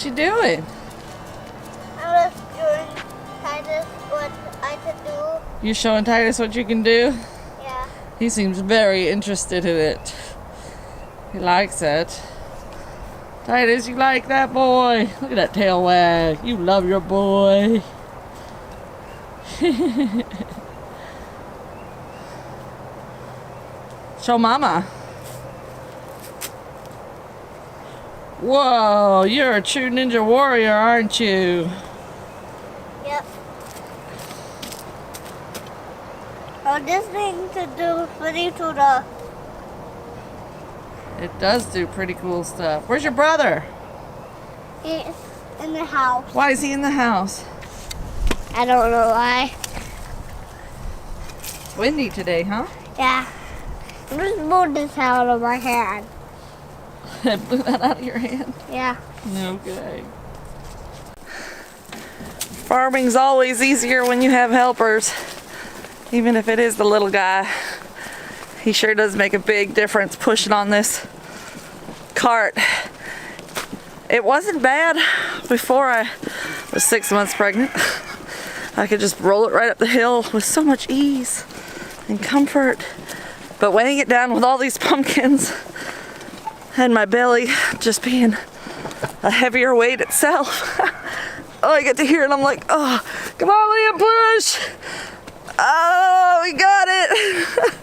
What you doing? I was doing Titus what I could do. You showing Titus what you can do? Yeah. He seems very interested in it. He likes it. Titus, you like that boy? Look at that tail wag. You love your boy. Show mama. Whoa, you're a true ninja warrior, aren't you? Yep. Oh, this thing to do pretty to the... It does do pretty cool stuff. Where's your brother? He's in the house. Why is he in the house? I don't know why. It's windy today, huh? Yeah. I just moved this out of my hand. I blew that out of your hand? Yeah. Okay. Farming's always easier when you have helpers. Even if it is the little guy. He sure does make a big difference pushing on this cart. It wasn't bad before I was 6 months pregnant. I could just roll it right up the hill with so much ease and comfort. But weighing it down with all these pumpkins and my belly just being a heavier weight itself. Oh, I get to hear it and I'm like, oh, come on, Liam, push. Oh, we got it.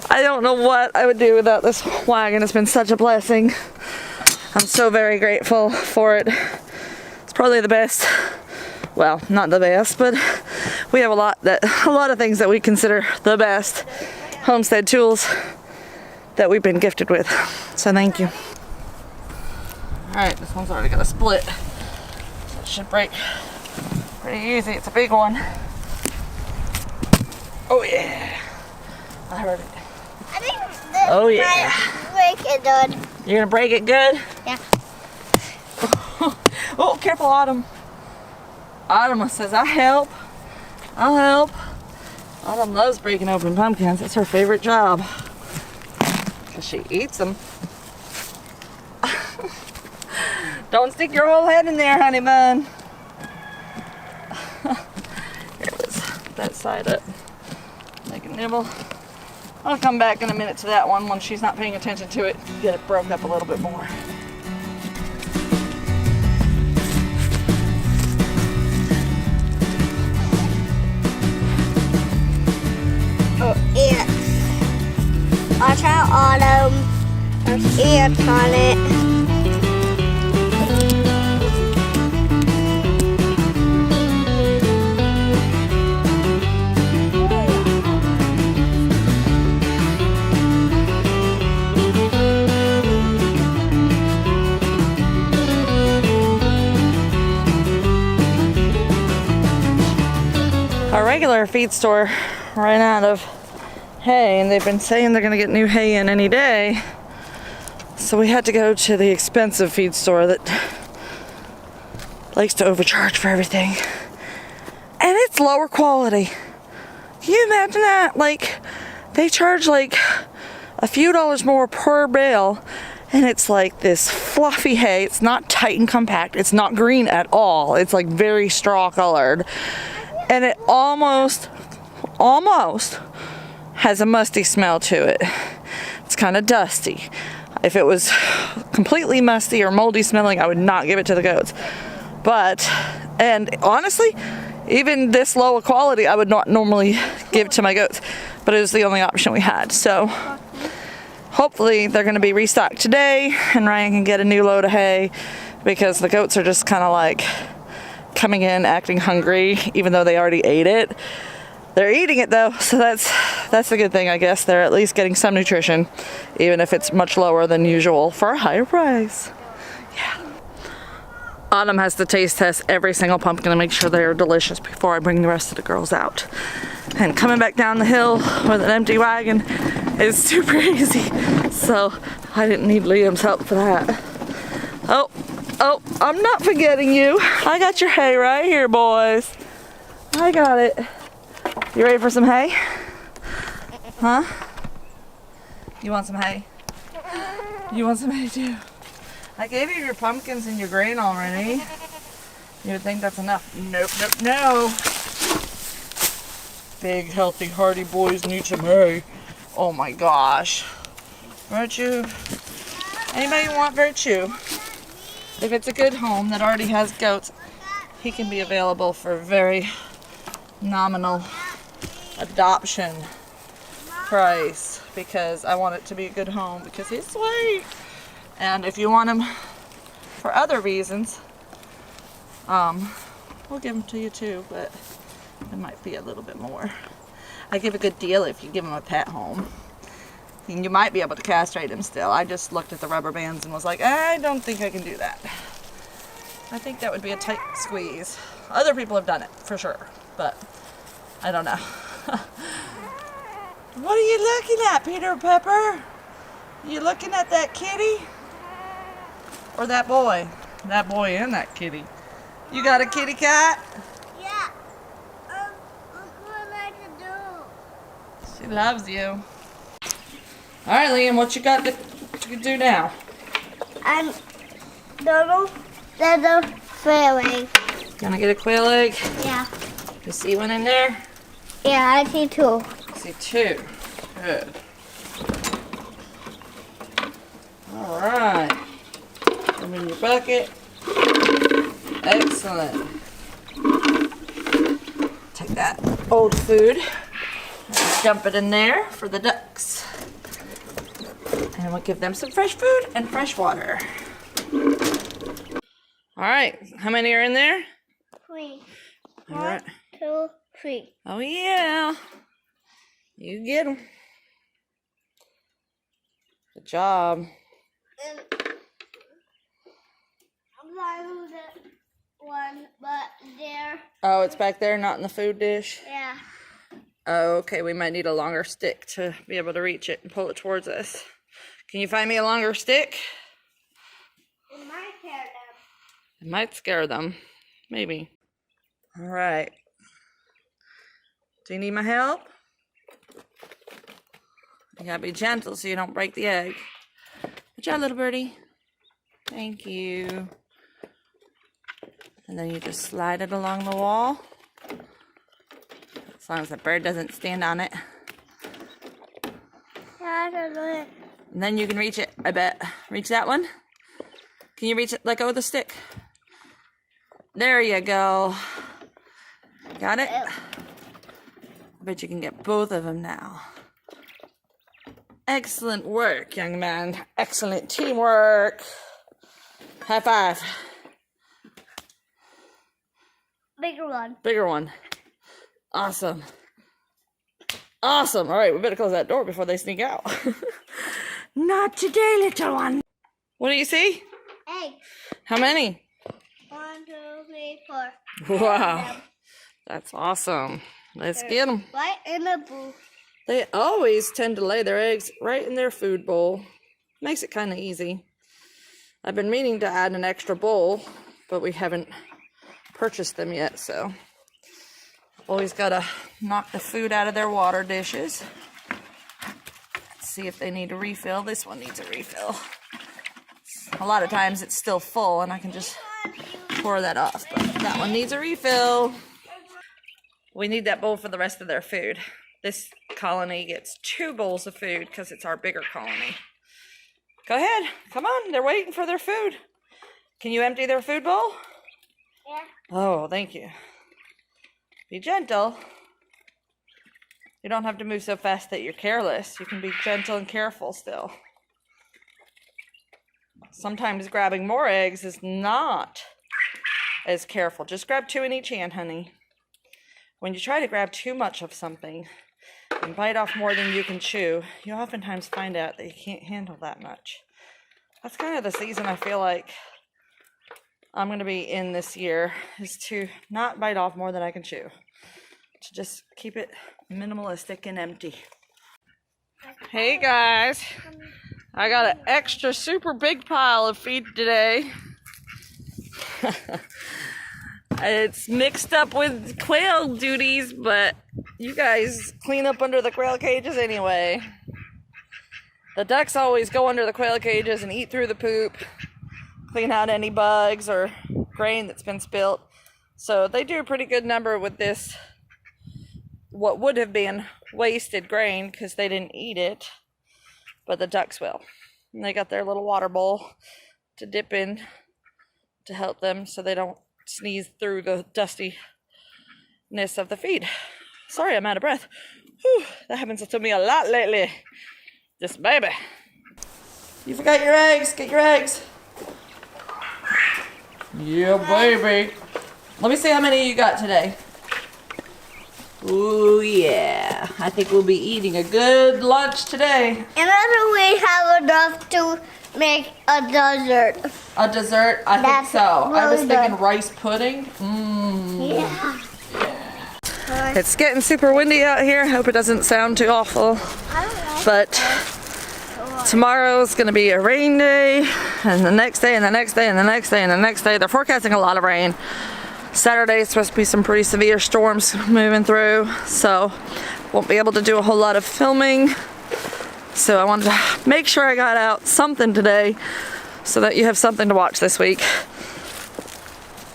I don't know what I would do without this wagon. It's been such a blessing. I'm so very grateful for it. It's probably the best. Well, not the best, but we have a lot of things that we consider the best homestead tools that we've been gifted with. So thank you. All right, this one's already got a split. So it should break pretty easy. It's a big one. Oh yeah. I heard it. I think this might break it good. You're gonna break it good? Yeah. Oh, careful, Autumn. Autumn says, I'll help. I'll help. Autumn loves breaking open pumpkins. That's her favorite job. Because she eats them. Don't stick your whole head in there, honey bun. Here it is. That side up. Make a nibble. I'll come back in a minute to that one when she's not paying attention to it. Get it broke up a little bit more. Oh, ants. Watch out, Autumn. There's ants on it. Our regular feed store ran out of hay, and they've been saying they're going to get new hay in any day. So we had to go to the expensive feed store that likes to overcharge for everything. And it's lower quality. Can you imagine that? Like, they charge like a few dollars more per bale, and it's like this fluffy hay. It's not tight and compact. It's not green at all. It's like very straw colored. And it almost has a musty smell to it. It's kind of dusty. If it was completely musty or moldy smelling, I would not give it to the goats. And honestly, even this low of quality, I would not normally give to my goats. But it was the only option we had. So hopefully they're going to be restocked today, and Ryan can get a new load of hay, because the goats are just kind of like coming in acting hungry, even though they already ate it. They're eating it though, so that's a good thing, I guess. They're at least getting some nutrition, even if it's much lower than usual for a higher price. Yeah. Autumn has to taste test every single pumpkin to make sure they're delicious before I bring the rest of the girls out. And coming back down the hill with an empty wagon is super easy, so I didn't need Liam's help for that. Oh, I'm not forgetting you. I got your hay right here, boys. I got it. You ready for some hay? Huh? You want some hay? You want some hay too? I gave you your pumpkins and your grain already. You would think that's enough. Nope, nope, no. Big, healthy, hardy boys need some hay. Oh my gosh. Virtue. Anybody want Virtue? If it's a good home that already has goats, he can be available for very nominal adoption price, because I want it to be a good home because he's sweet. And if you want him for other reasons, we'll give him to you too, but it might be a little bit more. I give a good deal if you give him a pet home. And you might be able to castrate him still. I just looked at the rubber bands and was like, I don't think I can do that. I think that would be a tight squeeze. Other people have done it, for sure, but I don't know. What are you looking at, Peter Pepper? You looking at that kitty? Or that boy? That boy and that kitty. You got a kitty cat? Yeah. What I can do? She loves you. All right, Liam, what you got what you can do now? I'm little failing. Gonna get a quail egg? Yeah. You see one in there? Yeah, I see two. I see two. Good. All right. Put them in your bucket. Excellent. Take that old food and dump it in there for the ducks. And we'll give them some fresh food and fresh water. All right. How many are in there? 3. All right. 1, 2, 3. Oh, yeah. You get them. Good job. And I'm not that one, but there. Oh, it's back there, not in the food dish? Yeah. Oh, okay. We might need a longer stick to be able to reach it and pull it towards us. Can you find me a longer stick? It might scare them. It might scare them. Maybe. All right. Do you need my help? You gotta be gentle so you don't break the egg. Good job, little birdie. Thank you. And then you just slide it along the wall. As long as the bird doesn't stand on it. Yeah, I can do it. And then you can reach it, I bet. Reach that one. Can you reach it? Let go of the stick. There you go. Got it? I bet you can get both of them now. Excellent work, young man. Excellent teamwork. High five. Bigger one. Bigger one. Awesome. Awesome. All right, we better close that door before they sneak out. Not today, little one. What do you see? Egg. How many? 1, 2, 3, 4. Wow. That's awesome. Let's get them. Right in the booth. They always tend to lay their eggs right in their food bowl. Makes it kind of easy. I've been meaning to add an extra bowl, but we haven't purchased them yet, so always gotta knock the food out of their water dishes. Let's see if they need a refill. This one needs a refill. A lot of times it's still full and I can just pour that off, but that one needs a refill. We need that bowl for the rest of their food. This colony gets 2 bowls of food because it's our bigger colony. Go ahead. Come on. They're waiting for their food. Can you empty their food bowl? Yeah. Oh, thank you. Be gentle. You don't have to move so fast that you're careless. You can be gentle and careful still. Sometimes grabbing more eggs is not as careful. Just grab 2 in each hand, honey. When you try to grab too much of something and bite off more than you can chew, you oftentimes find out that you can't handle that much. That's kind of the season I feel like I'm going to be in this year, is to not bite off more than I can chew. To just keep it minimalistic and empty. Hey guys, I got an extra super big pile of feed today. It's mixed up with quail duties, but you guys clean up under the quail cages anyway. The ducks always go under the quail cages and eat through the poop. clean out any bugs or grain that's been spilt. So they do a pretty good number with this, what would have been wasted grain because they didn't eat it, but the ducks will. And they got their little water bowl to dip in to help them so they don't sneeze through the dustiness of the feed. Sorry, I'm out of breath. Whew, that happens to me a lot lately. This baby. You forgot your eggs. Get your eggs. Yeah, baby. Let me see how many you got today. Ooh, yeah. I think we'll be eating a good lunch today. And then we have enough to make a dessert. A dessert? I think so. I was really thinking good. rice pudding. Yeah. It's getting super windy out here. Hope it doesn't sound too awful. But tomorrow's going to be a rain day, and the next day, and the next day, and the next day, and the next day. They're forecasting a lot of rain. Saturday is supposed to be some pretty severe storms moving through, so won't be able to do a whole lot of filming. So I wanted to make sure I got out something today so that you have something to watch this week.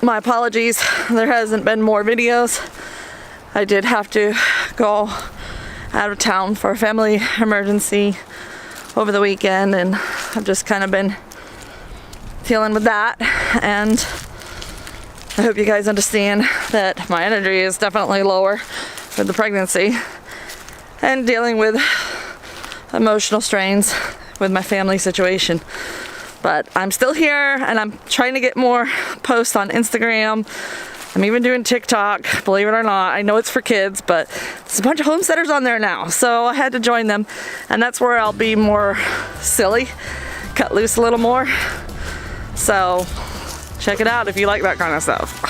My apologies, there hasn't been more videos. I did have to go out of town for a family emergency over the weekend, and I've just kind of been dealing with that, and I hope you guys understand that my energy is definitely lower with the pregnancy and dealing with emotional strains with my family situation. But I'm still here, and I'm trying to get more posts on Instagram. I'm even doing TikTok, believe it or not. I know it's for kids, but there's a bunch of homesteaders on there now, so I had to join them, and that's where I'll be more silly, cut loose a little more. So check it out if you like that kind of stuff.